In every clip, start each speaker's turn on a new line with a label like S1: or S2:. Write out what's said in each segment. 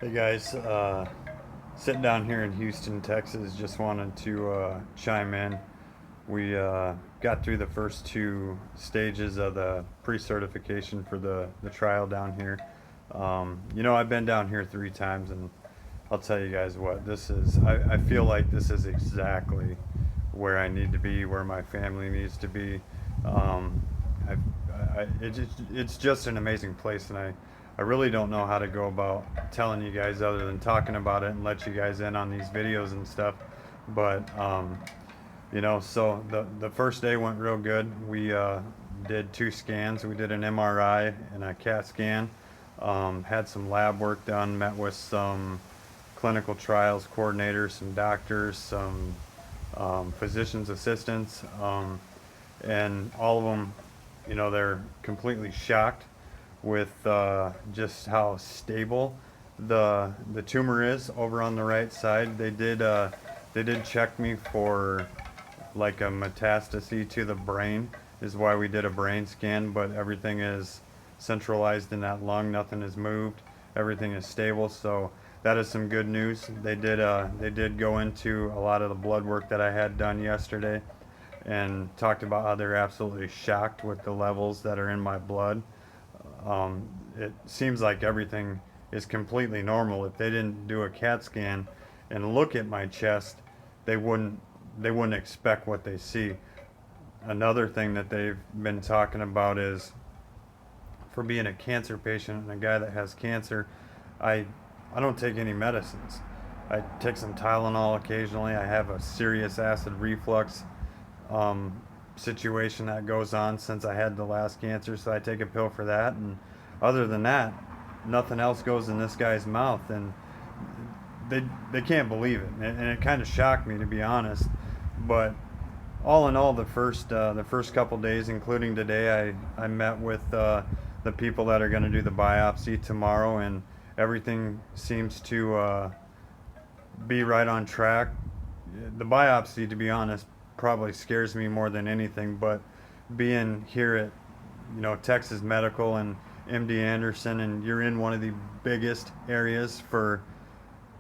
S1: Hey guys, sitting down here in Houston, Texas, just wanted to chime in. We got through the first two stages of the pre-certification for the trial down here. I've been down here 3 times, and I'll tell you guys what, this is, I feel like this is exactly where I need to be, where my family needs to be. Um, it's just an amazing place, and I really don't know how to go about telling you guys other than talking about it and let you guys in on these videos and stuff. But so the first day went real good. We did 2 scans. We did an MRI and a CAT scan. Had some lab work done. Met with some clinical trials coordinators, some doctors, some physicians assistants, and all of them, they're completely shocked with just how stable the tumor is over on the right side. They did check me for like a metastasis to the brain, is why we did a brain scan, but everything is centralized in that lung. Nothing is moved. Everything is stable. So that is some good news. They did go into a lot of the blood work that I had done yesterday and talked about how they're absolutely shocked with the levels that are in my blood. It seems like everything is completely normal. If they didn't do a CAT scan and look at my chest, they wouldn't they wouldn't expect what they see. Another thing that they've been talking about is, for being a cancer patient and a guy that has cancer, I I don't take any medicines. I take some Tylenol occasionally. I have a serious acid reflux um, situation that goes on since I had the last cancer, so I take a pill for that. And other than that, nothing else goes in this guy's mouth, and they can't believe it, and it kind of shocked me, to be honest. But all in all, the first couple days, including today, I met with the people that are going to do the biopsy tomorrow, and everything seems to be right on track. The biopsy, to be honest, probably scares me more than anything. But being here at Texas Medical and MD Anderson, and you're in one of the biggest areas for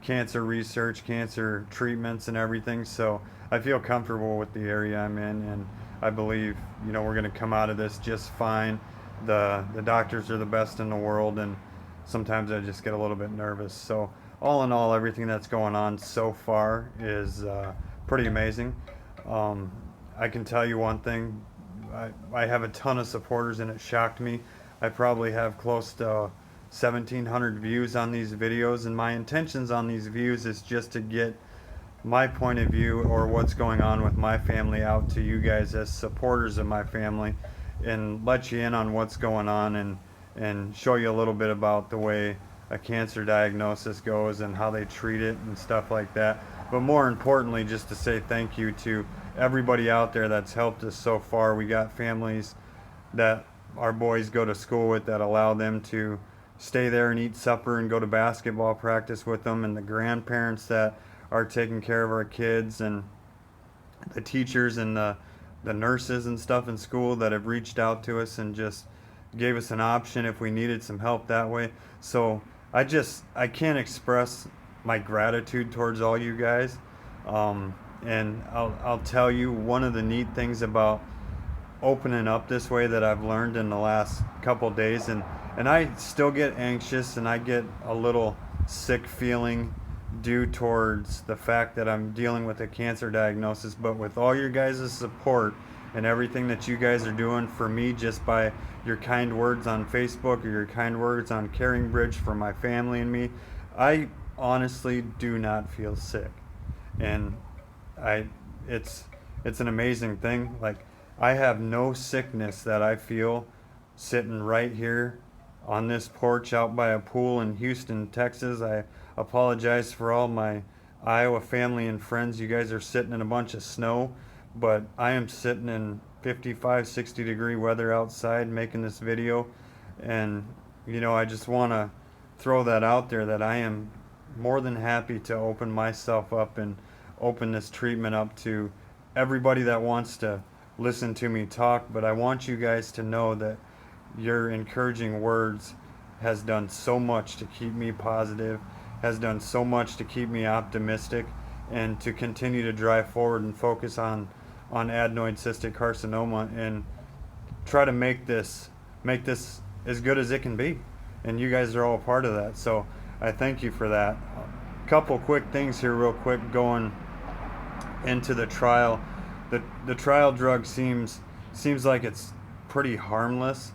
S1: cancer research, cancer treatments, and everything. So I feel comfortable with the area I'm in, and I believe we're going to come out of this just fine. The doctors are the best in the world, and sometimes I just get a little bit nervous. So all in all, everything that's going on so far is pretty amazing. Um, I can tell you one thing. I have a ton of supporters, and it shocked me. I probably have close to 1,700 views on these videos, and my intentions on these views is just to get my point of view, or what's going on with my family, out to you guys as supporters of my family, and let you in on what's going on, and show you a little bit about the way a cancer diagnosis goes and how they treat it and stuff like that. But more importantly, just to say thank you to everybody out there that's helped us so far. We got families that our boys go to school with that allow them to stay there and eat supper and go to basketball practice with them, and the grandparents that are taking care of our kids, and the teachers and the nurses and stuff in school that have reached out to us and just gave us an option if we needed some help that way. So I can't express my gratitude towards all you guys. And I'll tell you, one of the neat things about opening up this way that I've learned in the last couple days, and I still get anxious and I get a little sick feeling due towards the fact that I'm dealing with a cancer diagnosis. But with all your guys' support and everything that you guys are doing for me, just by your kind words on Facebook or your kind words on Caring Bridge for my family and me, I honestly do not feel sick. And I it's an amazing thing. Like, I have no sickness that I feel sitting right here on this porch out by a pool in Houston, Texas. I apologize for all my Iowa family and friends. You guys are sitting in a bunch of snow, but I am sitting in 55, 60-degree weather outside making this video. And I just want to throw that out there, that I am more than happy to open myself up and open this treatment up to everybody that wants to listen to me talk. But I want you guys to know that your encouraging words has done so much to keep me positive, has done so much to keep me optimistic and to continue to drive forward and focus on adenoid cystic carcinoma and try to make this as good as it can be. And you guys are all a part of that. So I thank you for that. Couple quick things here real quick going into the trial. The trial drug seems like it's pretty harmless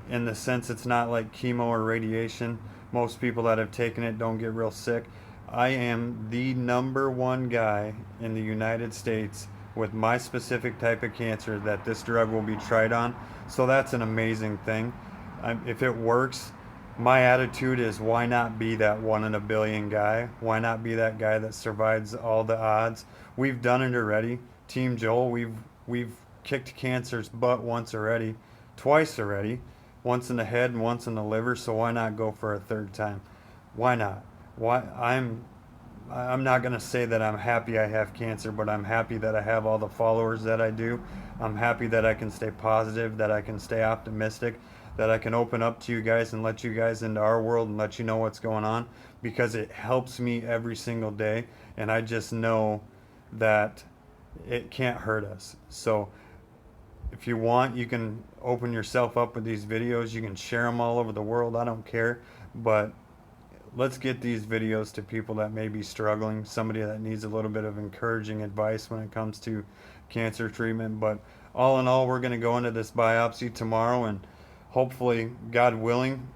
S1: in the sense it's not like chemo or radiation. Most people that have taken it don't get real sick. I am the #1 guy in the United States with my specific type of cancer that this drug will be tried on. So that's an amazing thing. If it works, my attitude is why not be that 1 in a billion guy? Why not be that guy that survives all the odds? We've done it already. Team Joel, we've kicked cancer's butt once already, twice already, once in the head and once in the liver, so why not go for a third time? Why not? Why I'm not going to say that I'm happy I have cancer, but I'm happy that I have all the followers that I do. I'm happy that I can stay positive, that I can stay optimistic, that I can open up to you guys and let you guys into our world and let you know what's going on, because it helps me every single day, and I just know that it can't hurt us. So if you want, you can open yourself up with these videos. You can share them all over the world. I don't care. But let's get these videos to people that may be struggling, somebody that needs a little bit of encouraging advice when it comes to cancer treatment. But all in all, we're going to go into this biopsy tomorrow, and hopefully, God willing,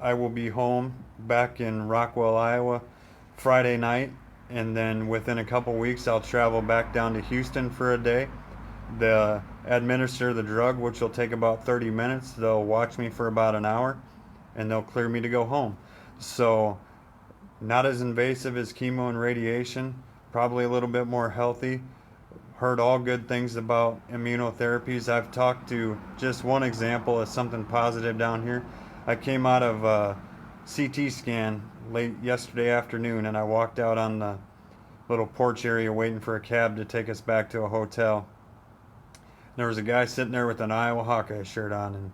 S1: I will be home back in Rockwell, Iowa Friday night. And then within a couple weeks, I'll travel back down to Houston for a day. They'll administer the drug, which will take about 30 minutes. They'll watch me for about an hour, and they'll clear me to go home. So not as invasive as chemo and radiation, probably a little bit more healthy. Heard all good things about immunotherapies. I've talked to just one example of something positive down here. I came out of a CT scan late yesterday afternoon, and I walked out on the little porch area waiting for a cab to take us back to a hotel. There was a guy sitting there with an Iowa Hawkeye shirt on, and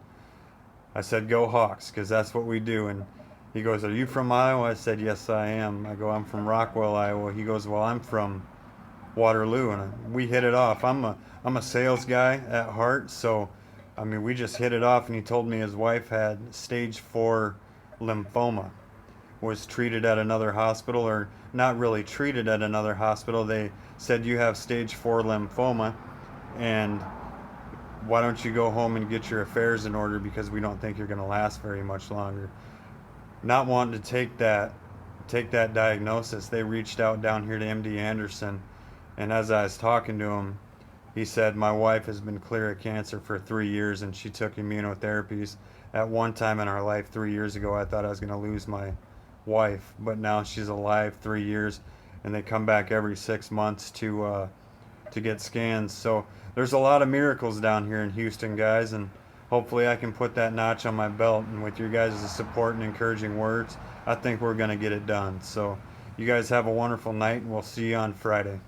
S1: I said, "Go Hawks," because that's what we do. And he goes, "Are you from Iowa?" I said, "Yes, I am." I go, "I'm from Rockwell, Iowa." He goes, "Well, I'm from Waterloo," and we hit it off. I'm a sales guy at heart, so I mean, we just hit it off. And he told me his wife had stage 4 lymphoma, was treated at another hospital, or not really treated at another hospital. They said, "You have stage 4 lymphoma, and why don't you go home and get your affairs in order, because we don't think you're going to last very much longer." Not wanting to take that diagnosis, they reached out down here to MD Anderson, and as I was talking to him, he said, "My wife has been clear of cancer for 3 years, and she took immunotherapies. At one time in our life 3 years ago, I thought I was going to lose my wife, but now she's alive 3 years, and they come back every 6 months to get scans." So there's a lot of miracles down here in Houston, guys, and hopefully I can put that notch on my belt, and with your guys' support and encouraging words, I think we're going to get it done. So you guys have a wonderful night, and we'll see you on Friday.